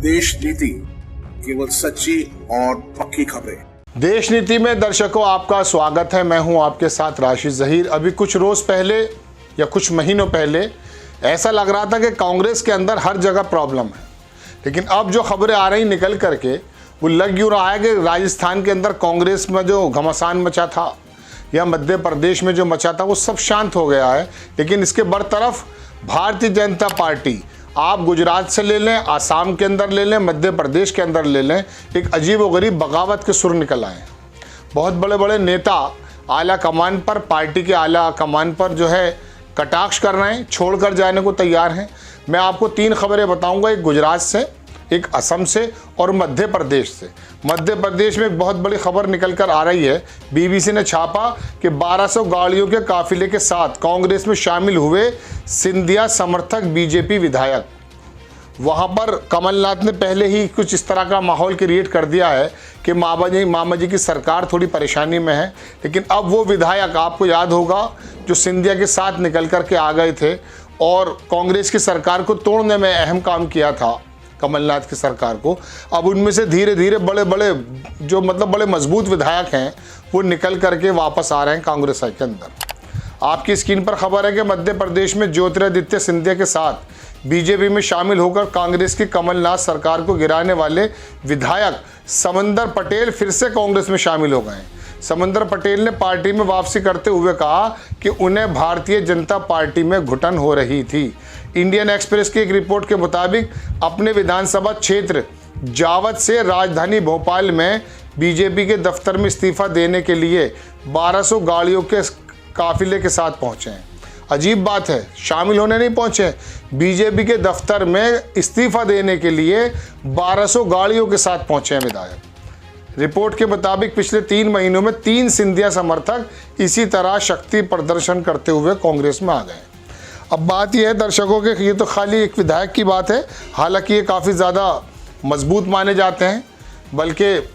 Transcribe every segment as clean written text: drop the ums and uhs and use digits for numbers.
देश नीति, केवल सच्ची और पक्की खबरें। देश नीति में दर्शकों आपका स्वागत है। मैं हूं आपके साथ राशिद ज़हीर। अभी कुछ रोज़ पहले या कुछ महीनों पहले ऐसा लग रहा था कि कांग्रेस के अंदर हर जगह प्रॉब्लम है, लेकिन अब जो खबरें आ रही निकल करके वो लग यूँ रहा है कि राजस्थान के अंदर कांग्रेस में जो घमासान मचा था या मध्य प्रदेश में जो मचा था वो सब शांत हो गया है। लेकिन इसके बरतरफ भारतीय जनता पार्टी, आप गुजरात से ले लें, आसाम के अंदर ले लें, मध्य प्रदेश के अंदर ले लें, एक अजीब व गरीब बगावत के सुर निकल आए हैं। बहुत बड़े बड़े नेता आला कमान पर, पार्टी के आला कमान पर जो है कटाक्ष कर रहे हैं, छोड़कर जाने को तैयार हैं। मैं आपको 3 खबरें बताऊंगा, एक गुजरात से, एक असम से और मध्य प्रदेश से। मध्य प्रदेश में एक बहुत बड़ी खबर निकल कर आ रही है। बीबीसी ने छापा कि 1200 गाड़ियों के काफिले के साथ कांग्रेस में शामिल हुए सिंधिया समर्थक बीजेपी विधायक। वहां पर कमलनाथ ने पहले ही कुछ इस तरह का माहौल क्रिएट कर दिया है कि मामा जी की सरकार थोड़ी परेशानी में है। लेकिन अब वो विधायक, आपको याद होगा, जो सिंधिया के साथ निकल कर के आ गए थे और कांग्रेस की सरकार को तोड़ने में अहम काम किया था कमलनाथ की सरकार को, अब उनमें से धीरे धीरे बड़े बड़े जो बड़े मजबूत विधायक हैं वो निकल करके वापस आ रहे हैं कांग्रेस के अंदर। आपकी स्क्रीन पर खबर है कि मध्य प्रदेश में ज्योतिरादित्य सिंधिया के साथ बीजेपी में शामिल होकर कांग्रेस की कमलनाथ सरकार को गिराने वाले विधायक समंदर पटेल फिर से कांग्रेस में शामिल हो गए हैं। समंदर पटेल ने पार्टी में वापसी करते हुए कहा कि उन्हें भारतीय जनता पार्टी में घुटन हो रही थी। इंडियन एक्सप्रेस की एक रिपोर्ट के मुताबिक अपने विधानसभा क्षेत्र जावत से राजधानी भोपाल में बीजेपी के दफ्तर में इस्तीफा देने के लिए 1200 गाड़ियों के काफिले के साथ पहुंचे हैं। अजीब बात है, शामिल होने नहीं पहुंचे, बीजेपी के दफ्तर में इस्तीफा देने के लिए 1200 गाड़ियों के साथ पहुंचे हैं विधायक। रिपोर्ट के मुताबिक पिछले 3 महीनों में 3 सिंधिया समर्थक इसी तरह शक्ति प्रदर्शन करते हुए कांग्रेस में आ गए। अब बात यह है दर्शकों के, ये तो खाली एक विधायक की बात है, हालांकि ये काफ़ी ज़्यादा मजबूत माने जाते हैं, बल्कि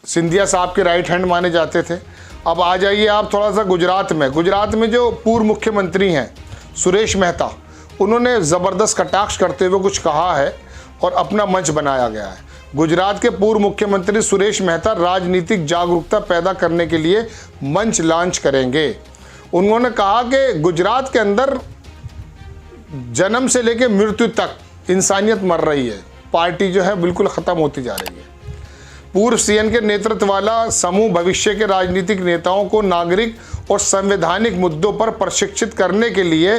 सिंधिया साहब के राइट हैंड माने जाते थे। अब आ जाइए आप थोड़ा सा गुजरात में। गुजरात में जो पूर्व मुख्यमंत्री हैं सुरेश मेहता, उन्होंने ज़बरदस्त कटाक्ष करते हुए कुछ कहा है और अपना मंच बनाया गया है। गुजरात के पूर्व मुख्यमंत्री सुरेश मेहता राजनीतिक जागरूकता पैदा करने के लिए मंच लॉन्च करेंगे। उन्होंने कहा कि गुजरात के अंदर जन्म से लेकर मृत्यु तक इंसानियत मर रही है, पार्टी जो है बिल्कुल ख़त्म होती जा रही है। पूर्व सीएम के नेतृत्व वाला समूह भविष्य के राजनीतिक नेताओं को नागरिक और संवैधानिक मुद्दों पर प्रशिक्षित करने के लिए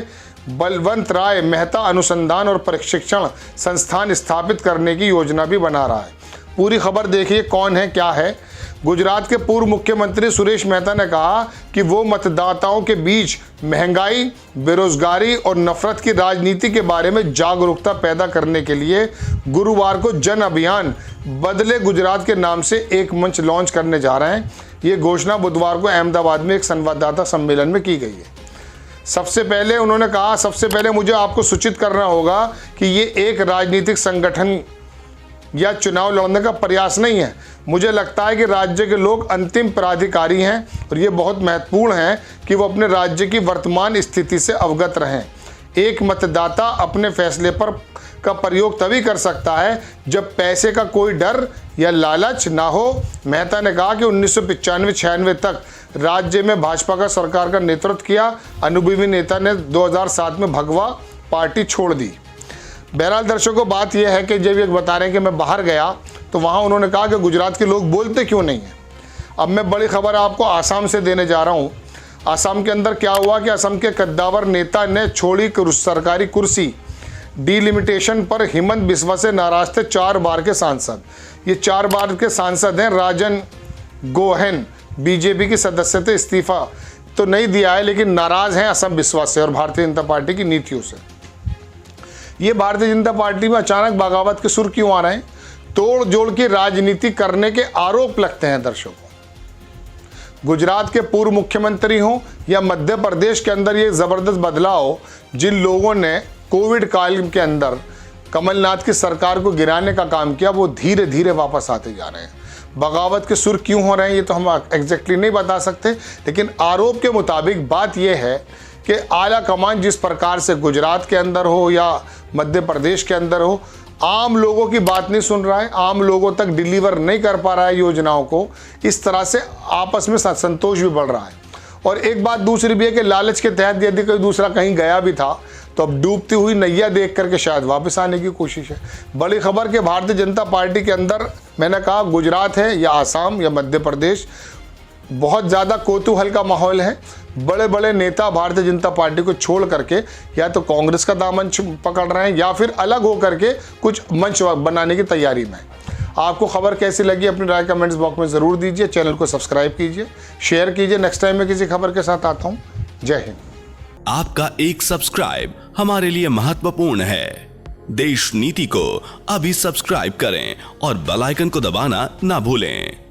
बलवंत राय मेहता अनुसंधान और प्रशिक्षण संस्थान स्थापित करने की योजना भी बना रहा है। पूरी खबर देखिए कौन है क्या है। गुजरात के पूर्व मुख्यमंत्री सुरेश मेहता ने कहा कि वो मतदाताओं के बीच महंगाई, बेरोजगारी और नफरत की राजनीति के बारे में जागरूकता पैदा करने के लिए गुरुवार को जन अभियान बदले गुजरात के नाम से एक मंच लॉन्च करने जा रहे हैं। ये घोषणा बुधवार को अहमदाबाद में एक संवाददाता सम्मेलन में की गई है। सबसे पहले उन्होंने कहा, सबसे पहले मुझे आपको सूचित करना होगा कि ये एक राजनीतिक संगठन या चुनाव लड़ने का प्रयास नहीं है। मुझे लगता है कि राज्य के लोग अंतिम प्राधिकारी हैं और ये बहुत महत्वपूर्ण है कि वो अपने राज्य की वर्तमान स्थिति से अवगत रहें। एक मतदाता अपने फैसले पर का प्रयोग तभी कर सकता है जब पैसे का कोई डर या लालच ना हो। मेहता ने कहा कि 1995-96 तक राज्य में भाजपा का सरकार का नेतृत्व किया। अनुभवी नेता ने 2007 में भगवा पार्टी छोड़ दी। बहरहाल दर्शकों, बात यह है कि जब ये बता रहे हैं कि मैं बाहर गया तो वहाँ उन्होंने कहा कि गुजरात के लोग बोलते क्यों नहीं हैं। अब मैं बड़ी खबर आपको आसाम से देने जा रहा हूँ। आसाम के अंदर क्या हुआ कि असम के कद्दावर नेता ने छोड़ी सरकारी कुर्सी। डिलिमिटेशन पर हिमंत बिस्वा से नाराज थे 4 बार के सांसद। ये 4 बार के सांसद हैं। राजन गोहेन बीजेपी की सदस्यता इस्तीफा तो नहीं दिया है, लेकिन नाराज हैं असम बिस्वा से और भारतीय जनता पार्टी की नीतियों से। ये भारतीय जनता पार्टी में अचानक बगावत के सुर क्यों आ रहे हैं? तोड़ जोड़ की राजनीति करने के आरोप लगते हैं दर्शकों। गुजरात के पूर्व मुख्यमंत्री हों या मध्य प्रदेश के अंदर ये जबरदस्त बदलाव, जिन लोगों ने कोविड काल के अंदर कमलनाथ की सरकार को गिराने का काम किया, वो धीरे धीरे वापस आते जा रहे हैं। बगावत के सुर क्यों हो रहे हैं ये तो हम एग्जैक्टली नहीं बता सकते, लेकिन आरोप के मुताबिक बात यह है कि आला कमान जिस प्रकार से गुजरात के अंदर हो या मध्य प्रदेश के अंदर हो, आम लोगों की बात नहीं सुन रहा है, आम लोगों तक डिलीवर नहीं कर पा रहा है योजनाओं को। इस तरह से आपस में संतोष भी बढ़ रहा है। और एक बात दूसरी भी है कि लालच के तहत यदि कोई दूसरा कहीं गया भी था तो अब डूबती हुई नैया देख करके शायद वापस आने की कोशिश है। बड़ी खबर कि भारतीय जनता पार्टी के अंदर, मैंने कहा गुजरात है या आसाम या मध्य प्रदेश, बहुत ज़्यादा कौतूहल का माहौल है। बड़े बड़े नेता भारतीय जनता पार्टी को छोड़ करके या तो कांग्रेस का दामन पकड़ रहे हैं या फिर अलग हो करके कुछ मंच बनाने की तैयारी में। आपको खबर कैसी लगी अपनी राय कमेंट्स बॉक्स में ज़रूर दीजिए। चैनल को सब्सक्राइब कीजिए, शेयर कीजिए। नेक्स्ट टाइम मैं किसी खबर के साथ आता हूँ। जय हिंद। आपका एक सब्सक्राइब हमारे लिए महत्वपूर्ण है। देश नीति को अभी सब्सक्राइब करें और बेल आइकन को दबाना ना भूलें।